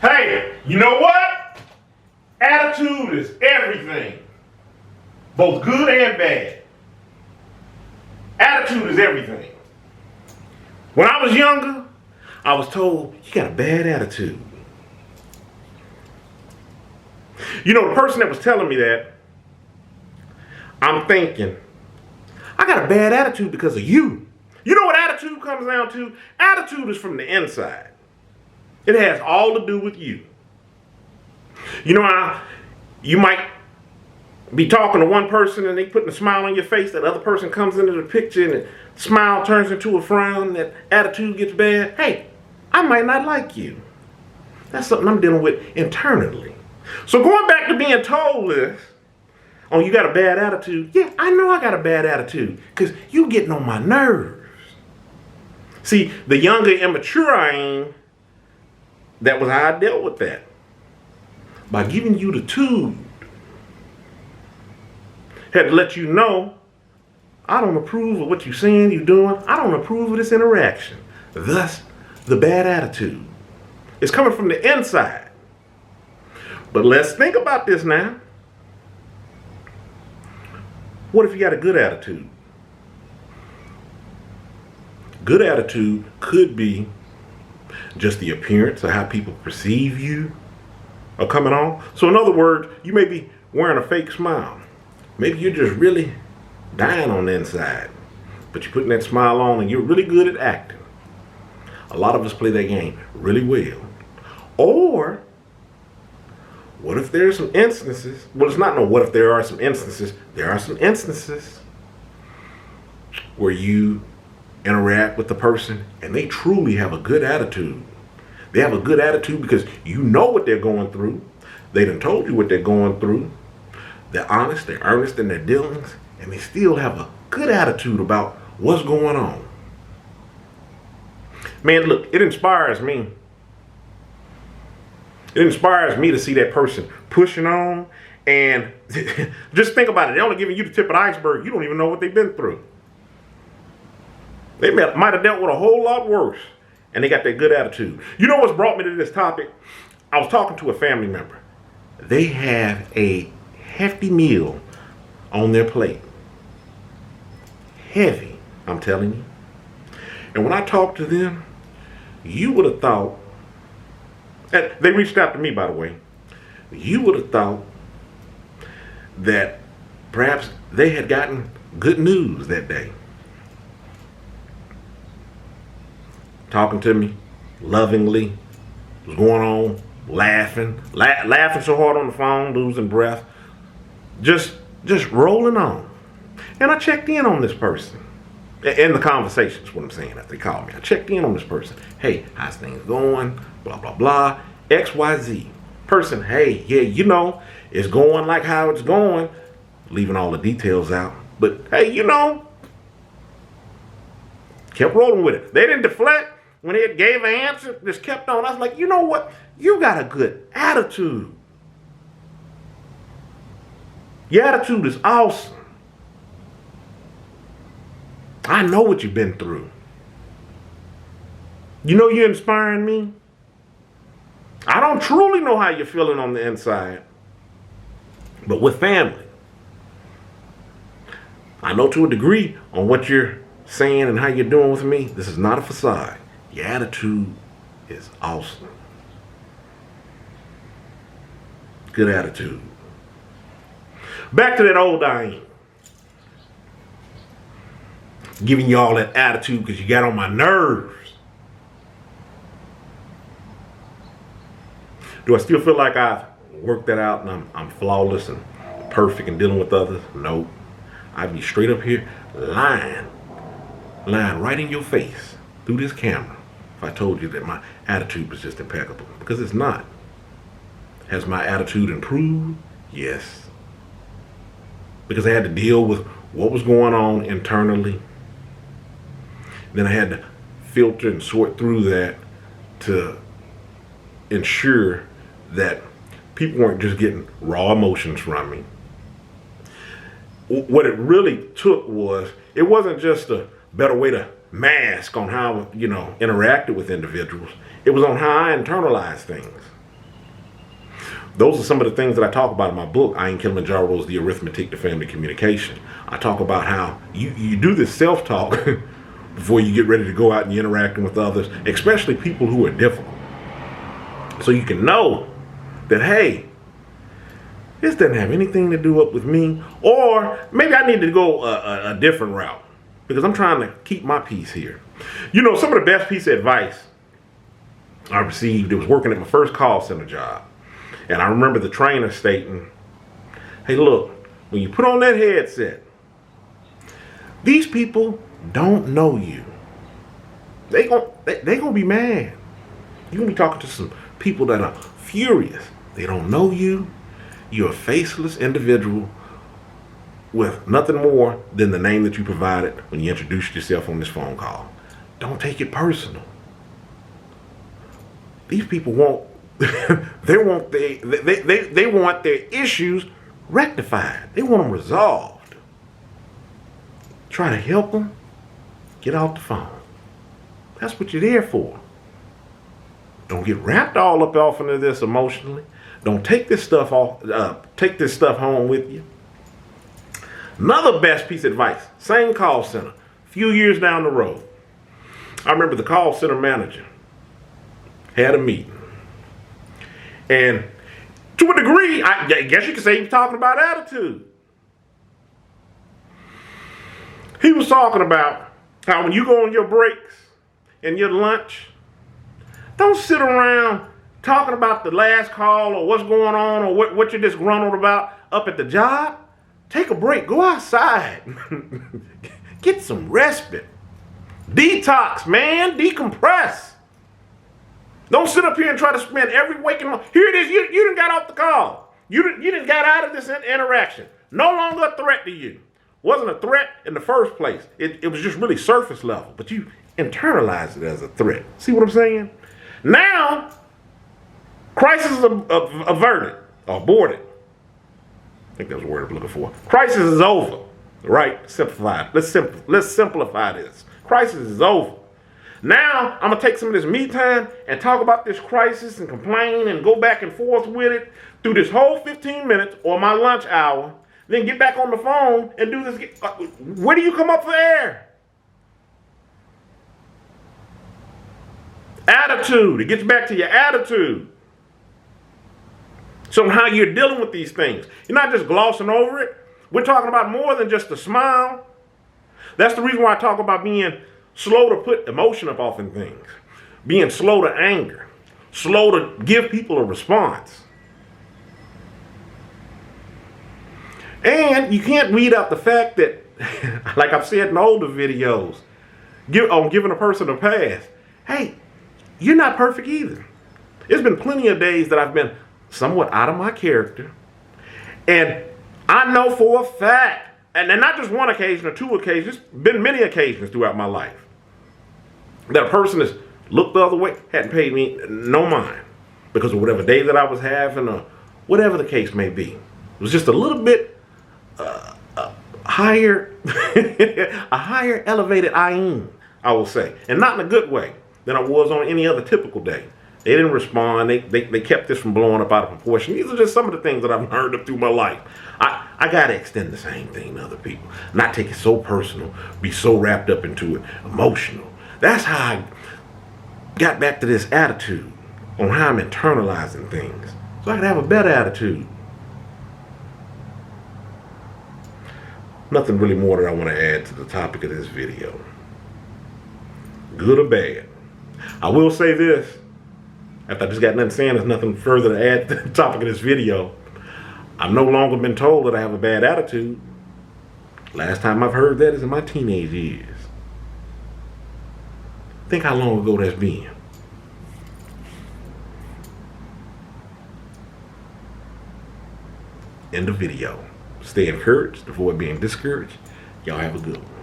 Hey, you know what? Attitude is everything. Both good and bad. Attitude is everything. When I was younger, I was told, you got a bad attitude. You know, the person that was telling me that, I'm thinking, I got a bad attitude because of you. You know what attitude comes down to? Attitude is from the inside. It has all to do with you. You know, you might be talking to one person and they putting a smile on your face. That other person comes into the picture and the smile turns into a frown. That attitude gets bad. Hey, I might not like you. That's something I'm dealing with internally. So going back to being told this, oh, you got a bad attitude. Yeah, I know I got a bad attitude because you getting on my nerves. See, the younger, immature I am, that was how I dealt with that. By giving you the tube. Had to let you know, I don't approve of what you're saying, you're doing. I don't approve of this interaction. Thus, the bad attitude. It's coming from the inside. But let's think about this now. What if you got a good attitude? Good attitude could be just the appearance of how people perceive you are coming on. So in other words, you may be wearing a fake smile. Maybe you're just really dying on the inside, but you're putting that smile on and you're really good at acting. A lot of us play that game really well. Or what if there's some instances, well, it's not no what if there are some instances, there are some instances where you interact with the person and they truly have a good attitude. They have a good attitude because you know what they're going through. They done told you what they're going through. They're honest, they're earnest in their dealings, and they still have a good attitude about what's going on. Man, look, it inspires me. It inspires me to see that person pushing on, and just think about it. They're only giving you the tip of the iceberg. You don't even know what they've been through. They might have dealt with a whole lot worse, and they got that good attitude. You know what's brought me to this topic? I was talking to a family member. They have a hefty meal on their plate. Heavy, I'm telling you. And when I talked to them, you would have thought, and they reached out to me, by the way, you would have thought that perhaps they had gotten good news that day. Talking to me lovingly, what's going on, laughing so hard on the phone, losing breath, just rolling on. And I checked in on this person. In the conversation is what I'm saying, after they called me. I checked in on this person. Hey, how's things going? Blah, blah, blah. XYZ. Person, hey, yeah, you know, it's going like how it's going. Leaving all the details out. But, hey, you know, kept rolling with it. They didn't deflect. When they gave an answer, just kept on. I was like, you know what? You got a good attitude. Your attitude is awesome. I know what you've been through. You know you're inspiring me. I don't truly know how you're feeling on the inside, but with family, I know to a degree on what you're saying and how you're doing with me. This is not a facade. Your attitude is awesome. Good attitude. Back to that old Diane. Giving you all that attitude because you got on my nerves. Do I still feel like I've worked that out and I'm flawless and perfect and dealing with others? No. I'd be straight up here lying right in your face through this camera if I told you that my attitude was just impeccable. Because it's not. Has my attitude improved? Yes. Because I had to deal with what was going on internally. Then I had to filter and sort through that to ensure that people weren't just getting raw emotions from me. What it really took was, it wasn't just a better way to mask on how, interacted with individuals. It was on how I internalized things. Those are some of the things that I talk about in my book, I Am Kilimanjaro's The Arithmetic to Family Communication. I talk about how you do this self-talk before you get ready to go out and you're interacting with others, especially people who are difficult. So you can know that, hey, this doesn't have anything to do up with me, or maybe I need to go a different route because I'm trying to keep my peace here. You know, some of the best piece of advice I received, it was working at my first call center job. And I remember the trainer stating, hey, look, when you put on that headset, these people don't know you. They gonna be mad. You're gonna be talking to some people that are furious. They don't know you. You're a faceless individual with nothing more than the name that you provided when you introduced yourself on this phone call. Don't take it personal. These people want they want their issues rectified. They want them resolved. Try to help them get off the phone. That's what you're there for. Don't get wrapped all up off into this emotionally. Don't take this stuff home with you. Another best piece of advice, same call center, a few years down the road. I remember the call center manager had a meeting. And to a degree, I guess you could say he was talking about attitude. He was talking about how when you go on your breaks and your lunch, don't sit around talking about the last call or what's going on or what you're disgruntled about up at the job. Take a break. Go outside. Get some respite. Detox, man. Decompress. Don't sit up here and try to spend every waking moment. Here it is. You done got off the call. You done got out of this interaction. No longer a threat to you. Wasn't a threat in the first place. It was just really surface level. But you internalized it as a threat. See what I'm saying? Now, crisis is averted or aborted. I think that was the word I'm looking for. Crisis is over. Right? Simplified. Let's simplify this. Crisis is over. Now, I'm going to take some of this me time and talk about this crisis and complain and go back and forth with it through this whole 15 minutes or my lunch hour. Then get back on the phone and do this. Where do you come up for air? Attitude. It gets back to your attitude. So how you're dealing with these things. You're not just glossing over it. We're talking about more than just a smile. That's the reason why I talk about being slow to put emotion up off in things. Being slow to anger. Slow to give people a response. And you can't weed out the fact that, like I've said in older videos, on giving a person a pass. Hey, you're not perfect either. There's been plenty of days that I've been somewhat out of my character. And I know for a fact, and not just one occasion or two occasions, been many occasions throughout my life, that a person has looked the other way, hadn't paid me no mind because of whatever day that I was having or whatever the case may be. It was just a little bit higher, a higher elevated I will say, and not in a good way than I was on any other typical day. They didn't respond. They kept this from blowing up out of proportion. These are just some of the things that I've learned up through my life. I got to extend the same thing to other people. Not take it so personal, be so wrapped up into it, emotional. That's how I got back to this attitude on how I'm internalizing things. So I can have a better attitude. Nothing really more that I want to add to the topic of this video. Good or bad. I will say this. After I just got nothing saying, there's nothing further to add to the topic of this video. I've no longer been told that I have a bad attitude. Last time I've heard that is in my teenage years. Think how long ago that's been. End of video. Stay encouraged, avoid being discouraged. Y'all have a good one.